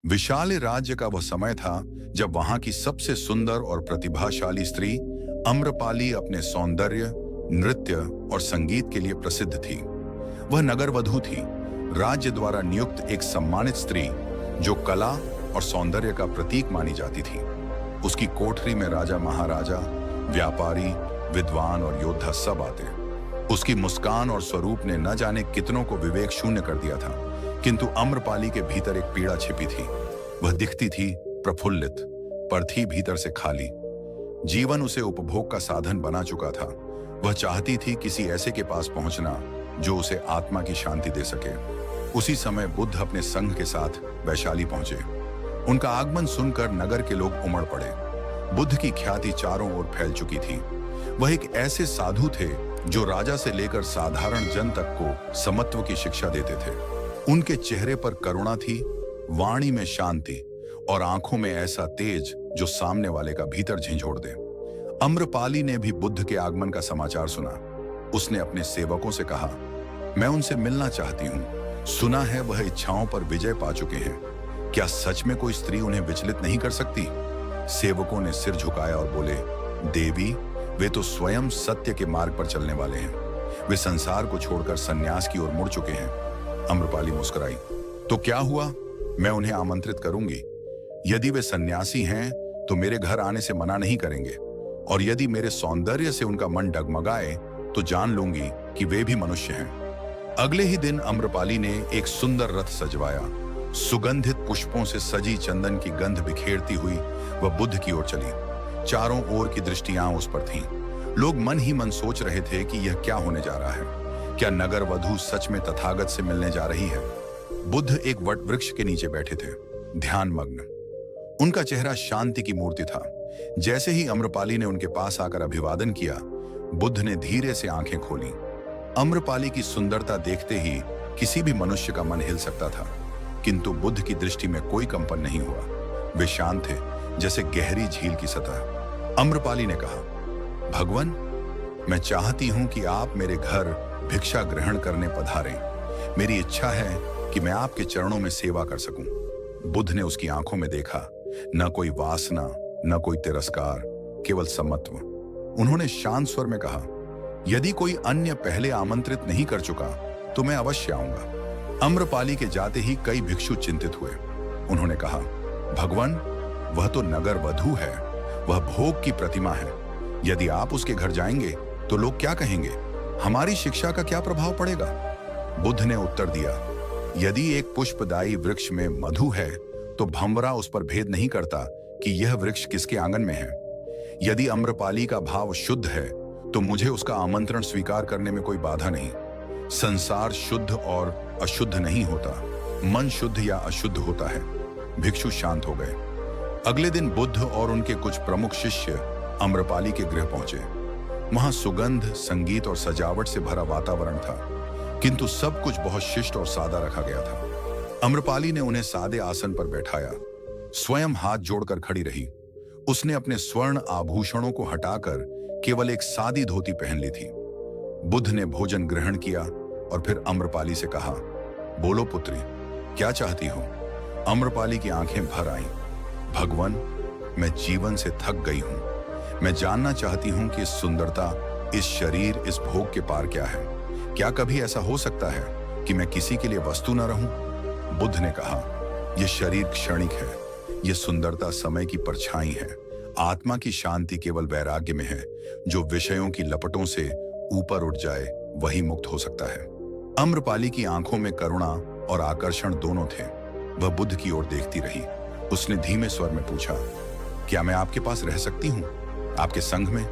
विशाल राज्य का वह समय था जब वहां की सबसे सुंदर और प्रतिभाशाली स्त्री अम्रपाली अपने सौंदर्य, नृत्य और संगीत के लिए प्रसिद्ध थी। वह नगर वधू थी, राज्य द्वारा नियुक्त एक सम्मानित स्त्री जो कला और सौंदर्य का प्रतीक मानी जाती थी। उसकी कोठरी में राजा महाराजा, व्यापारी, विद्वान और योद्धा सब आते। उसकी मुस्कान और स्वरूप ने न जाने कितनों को विवेक शून्य कर दिया था, किंतु अम्रपाली के भीतर एक पीड़ा छिपी थी। वह दिखती थी प्रफुल्लित, पर थी भीतर से खाली। जीवन उसे उपभोग का साधन बना चुका था। वह चाहती थी किसी ऐसे के पास पहुंचना जो उसे आत्मा की शांति दे सके। उसी समय बुद्ध अपने संघ के साथ वैशाली पहुंचे। उनका आगमन सुनकर नगर के लोग उमड़ पड़े। बुद्ध की ख्याति चारों ओर फैल चुकी थी। वह एक ऐसे साधु थे जो राजा से लेकर साधारण जन तक को समत्व की शिक्षा देते थे। उनके चेहरे पर करुणा थी, वाणी में शांति और आंखों में ऐसा तेज जो सामने वाले का भीतर झंझोड़ दे। अम्रपाली ने भी बुद्ध के आगमन का समाचार सुना। उसने अपने सेवकों से कहा, मैं उनसे मिलना चाहती हूँ। सुना है वह इच्छाओं पर विजय पा चुके हैं। क्या सच में कोई स्त्री उन्हें विचलित नहीं कर सकती? सेवकों ने सिर झुकाया और बोले, देवी, वे तो स्वयं सत्य के मार्ग पर चलने वाले हैं। वे संसार को छोड़कर सन्यास की ओर मुड़ चुके हैं। अम्रपाली मुस्कुराई। तो क्या हुआ? मैं उन्हें आमंत्रित करूंगी। यदि वे सन्यासी हैं तो मेरे घर आने से मना नहीं करेंगे, और यदि मेरे सौंदर्य से उनका मन डगमगाए तो जान लूंगी कि वे भी मनुष्य हैं। अगले ही दिन अम्रपाली ने एक सुंदर रथ सजवाया। सुगंधित पुष्पों से सजी चंदन की गंध बिखेरती हुई वह बुद्ध की ओर चली। चारों ओर की दृष्टियां उस पर थीं। लोग मन ही मन सोच रहे थे कि यह क्या होने जा रहा है। क्या नगर वधू सच में तथागत से मिलने जा रही है? बुद्ध एक वट वृक्ष के नीचे बैठे थे, ध्यान मग्न। उनका चेहरा शांति की मूर्ति था। जैसे ही अम्रपाली ने उनके पास आकर अभिवादन किया, बुद्ध ने धीरे से आंखें खोली। अम्रपाली की सुंदरता देखते ही किसी भी मनुष्य का मन हिल सकता था, किंतु बुद्ध की दृष्टि में कोई कंपन नहीं हुआ। वे शांत थे, जैसे गहरी झील की सतह। अम्रपाली ने कहा, भगवान, मैं चाहती हूं कि आप मेरे घर भिक्षा ग्रहण करने पधारें। मेरी इच्छा है कि मैं आपके चरणों में सेवा कर सकूं। बुद्ध ने उसकी आंखों में देखा, न कोई वासना, न कोई तिरस्कार, केवल समत्व। उन्होंने शांत स्वर में कहा, यदि कोई अन्य पहले आमंत्रित नहीं कर चुका तो मैं अवश्य आऊंगा। अम्रपाली के जाते ही कई भिक्षु चिंतित हुए। उन्होंने कहा, भगवान, वह तो नगर वधू है, वह भोग की प्रतिमा है। यदि आप उसके घर जाएंगे तो लोग क्या कहेंगे? हमारी शिक्षा का क्या प्रभाव पड़ेगा? बुद्ध ने उत्तर दिया, यदि एक पुष्पदायी वृक्ष में मधु है तो भंवरा उस पर भेद नहीं करता कि यह वृक्ष किसके आंगन में है। यदि अम्रपाली का भाव शुद्ध है तो मुझे उसका आमंत्रण स्वीकार करने में कोई बाधा नहीं। संसार शुद्ध और अशुद्ध नहीं होता, मन शुद्ध या अशुद्ध होता है। भिक्षु शांत हो गए। अगले दिन बुद्ध और उनके कुछ प्रमुख शिष्य अम्रपाली के गृह पहुंचे। वहां सुगंध, संगीत और सजावट से भरा वातावरण था, किंतु सब कुछ बहुत शिष्ट और सादा रखा गया था। अम्रपाली ने उन्हें सादे आसन पर बैठाया, स्वयं हाथ जोड़कर खड़ी रही। उसने अपने स्वर्ण आभूषणों को हटाकर केवल एक सादी धोती पहन ली थी। बुद्ध ने भोजन ग्रहण किया और फिर अम्रपाली से कहा, बोलो पुत्री, क्या चाहती हो? अम्रपाली की आंखें भर आईं। भगवान, मैं जीवन से थक गई हूं। मैं जानना चाहती हूं कि इस सुंदरता, इस शरीर, इस भोग के पार क्या है। क्या कभी ऐसा हो सकता है कि मैं किसी के लिए वस्तु न रहूं? बुद्ध ने कहा, यह शरीर क्षणिक है, यह सुंदरता समय की परछाई है। आत्मा की शांति केवल वैराग्य में है। जो विषयों की लपटों से ऊपर उठ जाए वही मुक्त हो सकता है। अम्रपाली की आंखों में करुणा और आकर्षण दोनों थे। वह बुद्ध की ओर देखती रही। उसने धीमे स्वर में पूछा, क्या मैं आपके पास रह सकती हूं, आपके संग में?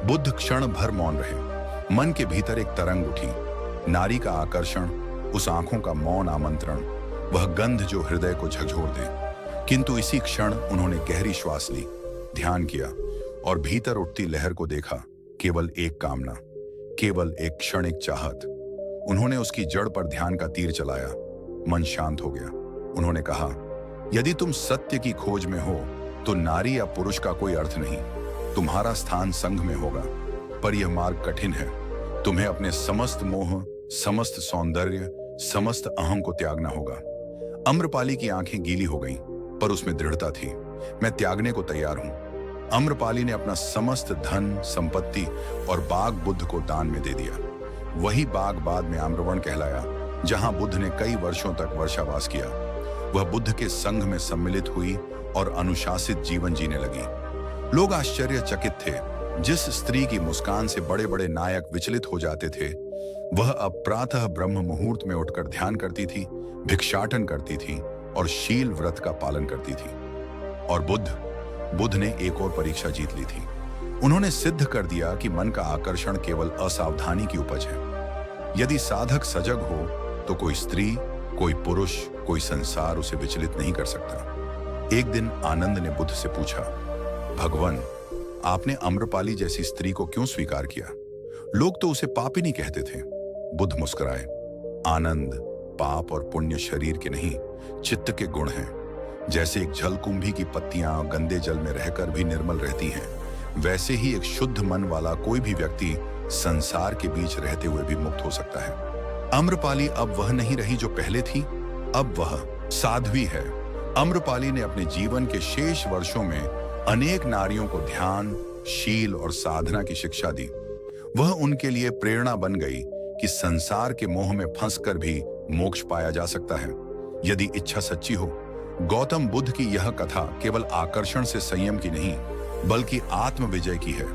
बुद्ध क्षण भर मौन रहे। मन के भीतर एक तरंग उठी, नारी का आकर्षण, उस आंखों का मौन आमंत्रण, वह गंध जो हृदय को झकझोर दे। किंतु इसी क्षण उन्होंने गहरी श्वास ली, ध्यान किया और भीतर उठती लहर को देखा। केवल एक कामना, केवल एक क्षणिक चाहत। उन्होंने उसकी जड़ पर ध्यान का तीर चलाया। मन शांत हो गया। उन्होंने कहा, यदि तुम सत्य की खोज में हो तो नारी या पुरुष का कोई अर्थ नहीं। तुम्हारा स्थान संघ में होगा, पर यह मार्ग कठिन है। तुम्हें अपने समस्त मोह, समस्त सौंदर्य, समस्त अहम को त्यागना होगा। अम्रपाली की आंखें गीली हो गईं। पर उसमें दृढ़ता थी। मैं त्यागने को तैयार हूं। आम्रपाली ने अपना समस्त धन, संपत्ति और बाग बुद्ध को दान में दे दिया। वही बाग बाद में आम्रवण कहलाया, जहां बुद्ध ने कई वर्षों तक वर्षावास किया। वह बुद्ध के संघ में सम्मिलित हुई और अनुशासित जीवन जीने लगी। लोग आश्चर्यचकित थे। जिस स्त्री की मुस्कान से बड़े बड़े नायक विचलित हो जाते थे, वह अब प्रातः ब्रह्म मुहूर्त में उठकर ध्यान करती थी, भिक्षाटन करती थी और शील व्रत का पालन करती थी। और बुद्ध ने एक और परीक्षा जीत ली थी। उन्होंने सिद्ध कर दिया कि मन का आकर्षण केवल असावधानी की उपज है। यदि साधक सजग हो तो कोई स्त्री, कोई पुरुष, कोई संसार उसे विचलित नहीं कर सकता। एक दिन आनंद ने बुद्ध से पूछा, भगवान, आपने आम्रपाली जैसी स्त्री को क्यों स्वीकार किया? लोग तो उसे पापिनी कहते थे। बुद्ध मुस्कुराए, आनंद, पाप और पुण्य शरीर के नहीं, चित्त के गुण हैं। जैसे एक जलकुंभी की पत्तियां गंदे जल में रहकर भी निर्मल रहती हैं, वैसे ही एक शुद्ध मन वाला कोई भी व्यक्ति संसार के बीच रहते हुए भी मुक्त हो सकता है। आम्रपाली अब वह नहीं रही जो पहले थी, अब वह साध्वी है। आम्रपाली ने अपने जीवन के शेष वर्षों में अनेक नारियों को ध्यान, शील और साधना की शिक्षा दी। वह उनके लिए प्रेरणा बन गई कि संसार के मोह में फंसकर भी मोक्ष पाया जा सकता है, यदि इच्छा सच्ची हो। गौतम बुद्ध की यह कथा केवल आकर्षण से संयम की नहीं, बल्कि आत्म विजय की है।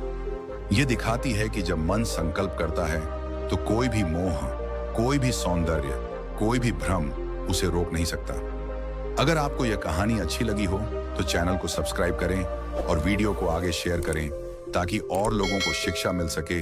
यह दिखाती है कि जब मन संकल्प करता है तो कोई भी मोह, कोई भी सौंदर्य, कोई भी भ्रम उसे रोक नहीं सकता। अगर आपको यह कहानी अच्छी लगी हो तो चैनल को सब्सक्राइब करें और वीडियो को आगे शेयर करें, ताकि और लोगों को शिक्षा मिल सके